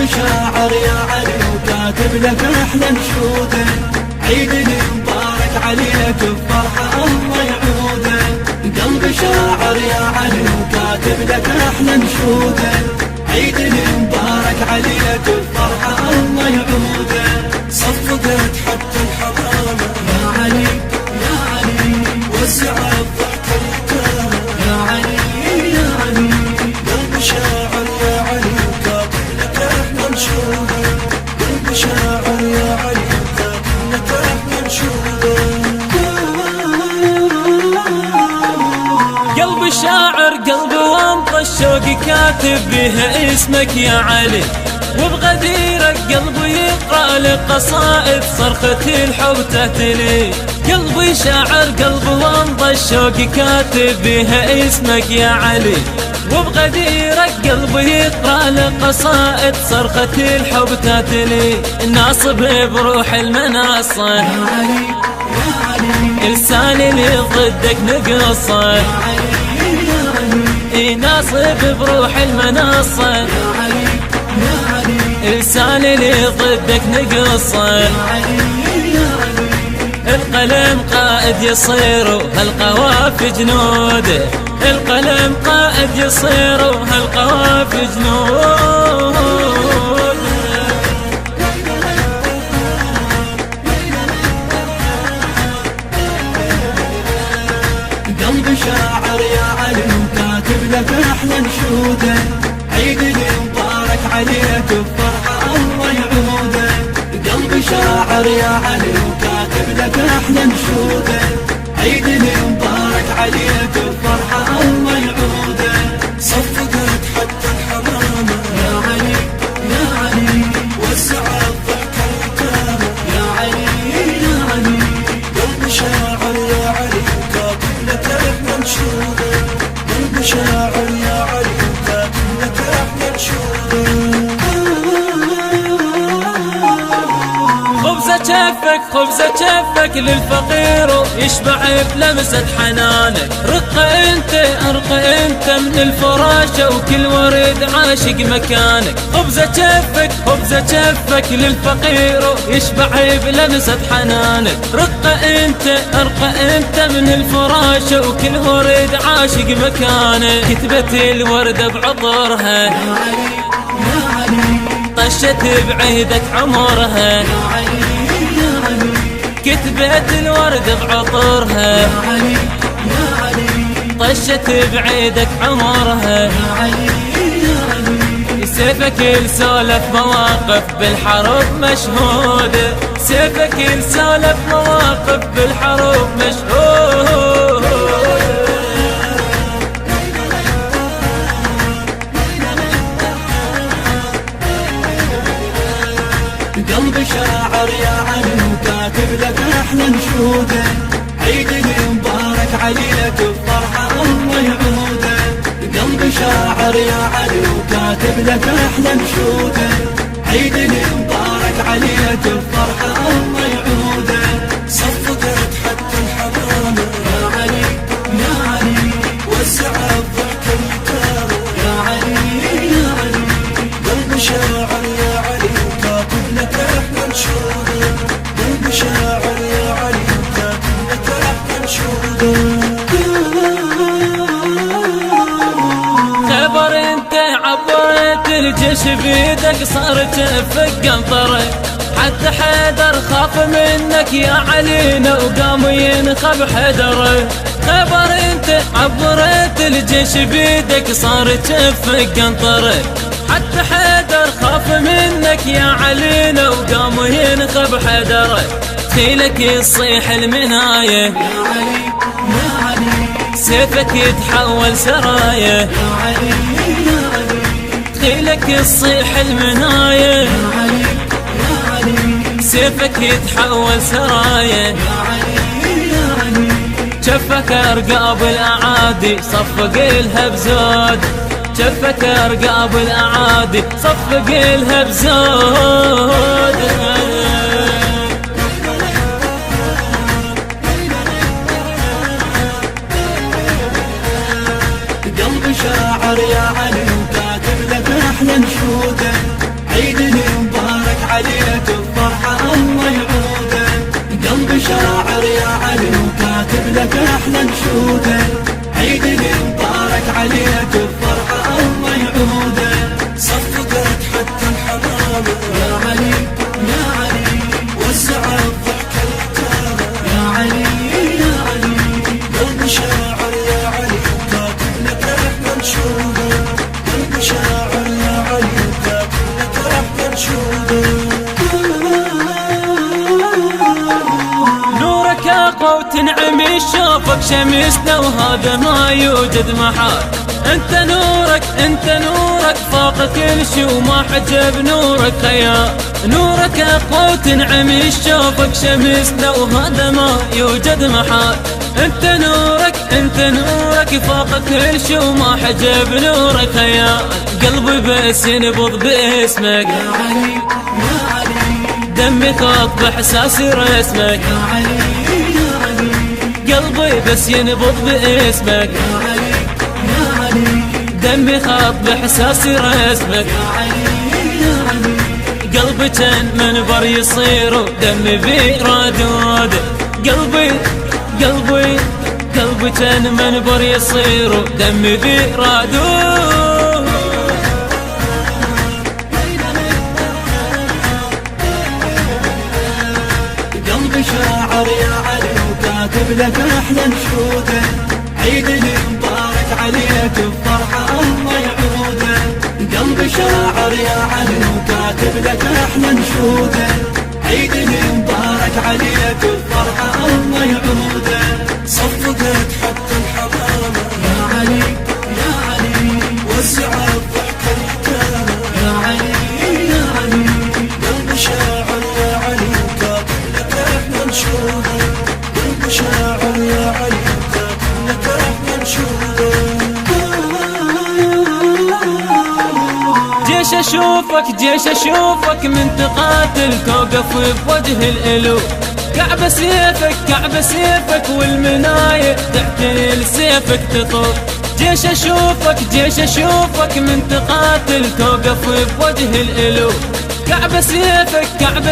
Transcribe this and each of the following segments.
قلبي شاعر يا علي وكاتب لك احلى نشوده، عيد مبارك عليك بفرحه الله يعوده. قلبي شاعر يا علي وكاتب لك احلى نشوده، عيد مبارك عليك بفرحه الله يعوده. صفقت حتى الحضانه يا علي يا علي، وسع الضحك الكرامه يا علي يا علي. قلبي شاعر يا علي وكاتب لك احلى نشوده، قلبي شاعر يا علي وكاتب لك احلى نشوده. قلبي شاعر قلبي وانطى الشوق كاتب بها اسمك يا علي، وبغديرك قلبي يقرأ لك قصائد صرخة الحب تهتلي. قلبي شاعر قلبي وانطى الشوق كاتب بها اسمك يا علي، وبغديرك قلبي يقرأ لك قصائد صرخة الحب تهتلي. ناصب بروح المناصة يا علي يا علي، لسان اللي ضدك نقصه يا علي يا علي، ناصب بروح المناصة يا علي يا علي، لسان اللي ضدك نقصه. يا علي يا علي. القلم قائد يصير وهالقوافي جنوده، القلم قائد يصير وهالقوافي جنوده. قلبي شاعر يا علي وكاتب لك احلى نشوده، عيد مبارك عليك بفرحه الله يعوده. قلبي شاعر يا علي وكاتب لك احلى نشوده، عيد مبارك عليك بفرحه الله يعوده. صفقت حتى الحمامه يا علي يا علي، وسع الضحك الكرامه يا علي يا علي. قلبي شاعر يا علي وكاتب لك احلى نشوده، قلبي شاعر يا علي وكاتب لك احلى نشوده. خبزة كفك خبزة كفك للفقير يشبع بلمسة حنانك. رقة انت ارقى انت من الفراشة وكل ورد عاشق مكانك. خبزة كفك خبزة كفك للفقير يشبع بلمسة حنانك. رقة انت ارقى انت من الفراشة وكل ورد عاشق مكانك. كتبت الوردة بعطرها يا علي يا علي، طشت بعيدك عمرها. يا علي يا علي، كتبت الورد بعطرها يا علي يا علي، طشت بعيدك عمرها. يا علي يا علي. سيفك لسولف مواقف بالحرب مشهودة، سيفك لسولف مواقف بالحرب مشهودة. قلبي شاعر يا علي وكاتب لك احلى نشوده، عيد مبارك عليك بفرحه الله يعوده. قلبي شاعر يا علي وكاتب لك احلى نشوده، عيد مبارك عليك بفرحه الله يعوده. صفقت حتى الحضانه يا علي يا علي، وسع الضحك الكرامه يا علي يا علي. قلبي شاعر يا علي وكاتب لك احلى نشوده، قلبي شاعر يا علي وكاتب لك احلى نشوده. خبر انت عبرت الجيش بيدك صار كفك قنطرك. حتى حيدر خاف منك يا علينا وقام ينخب حدره. خبر انت عبرت الجيش بيدك صار كفك قنطرك. حتى حيدر خاف منك يا علينا وقام ينخب حدره. تخيلك يصيح المنايه يا علي يا علي، سيفك يتحول سرايه. يا علي يا علي، تخيلك يصيح المنايه يا علي يا علي، سيفك يتحول سرايه. يا علي يا علي. شفك ارقاب الاعادي صفق لها بزود، شفك ارقاب الاعادي صفق لها بزود. قلبي شاعر يا علي وكاتب لك احلى نشوده، عيد نورك اقوى وتنعمي شوفك شمسنا وهذا ما يوجد محال. انت نورك فوق كل شي وما حجب نورك خيال. نورك اقوى وتنعمي شوفك شمسنا وهذا ما يوجد محال. انت نورك فوق كل شي وما حجب نورك خيال. قلبي بس ينبض باسمك يا علي يا علي، دمي خاط باحساسي رسمك يا علي يا علي، قلبي بس ينبض باسمك يا علي يا علي، دمي خاط باحساسي رسمك يا علي يا علي. قلبي كان منبر يصير ودمي بيرادود. قلبي كان منبر يصير ودمي بيرادود. قلبي شاعر يا علي وكاتب لك احلى نشوده. عيد المبارك عليك بفرحه الله يعوده. قلبي شاعر يا علي وكاتب لك احلى نشوده. عيد المبارك عليك بفرحه الله يعوده. صفقت حتى الحمامه يا علي يا علي، وسعت ضحك اليتامى يا علي يا علي. قلبي شاعر يا علي وكاتب لك احلى نشوده. قلبي شاعر يا علي وكاتب لك احلى نشوده. جيش اشوفك من تقاتل توقف بوجه الالو. كعب سيفك والمناية تعتني لسيفك تطوف. جيش اشوفك من تقاتل توقف بوجه الالو. كعب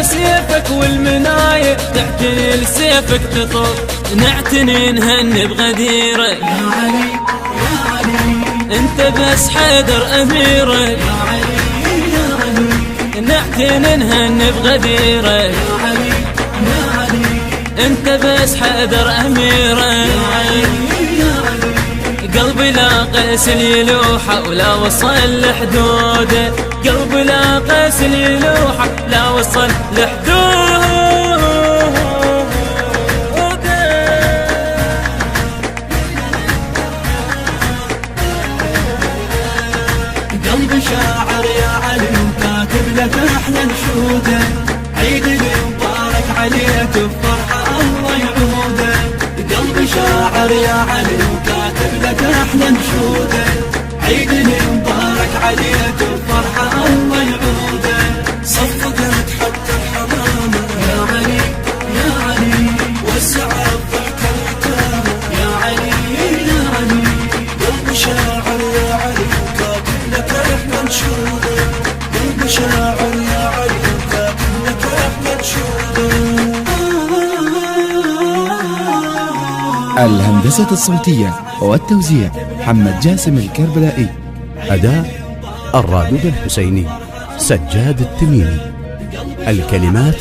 سيفك والمناية تعتني لسيفك تطوف. نعتني نهني بغديرك يا علي يا علي، انت بس حيدر اميرك يا علي يا علي، نعتني نهني بغديرك يا علي يا علي، انت بس حيدر اميرك. يا علي يا علي. قلبي لاقى سليلوحة ولا وصل لحدوده. قلبي لاقى سليلوحة لا وصل لحدوده. قلبي شاعر يا علي وكاتب لك احلى نشوده. عيد المبارك عليك بفرحه الله يعوده. قلبي شاعر يا علي وكاتب لك احلى نشوده. عيد المبارك عليك بفرحه الله يعوده. صفقت حتى الحمامه يا علي يا علي، وسعت ضحك اليتامى يا علي يا علي. قلبي شاعر يا علي وكاتب لك احلى نشوده. قلبي شاعر يا علي وكاتب لك احلى نشوده. الهندسة الصوتية والتوزيع محمد جاسم الكربلائي. أداء الرادود الحسيني سجاد التميمي. الكلمات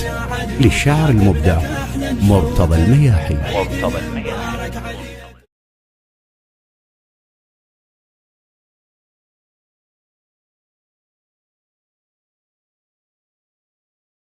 للشاعر المبدع مرتضى المياحي.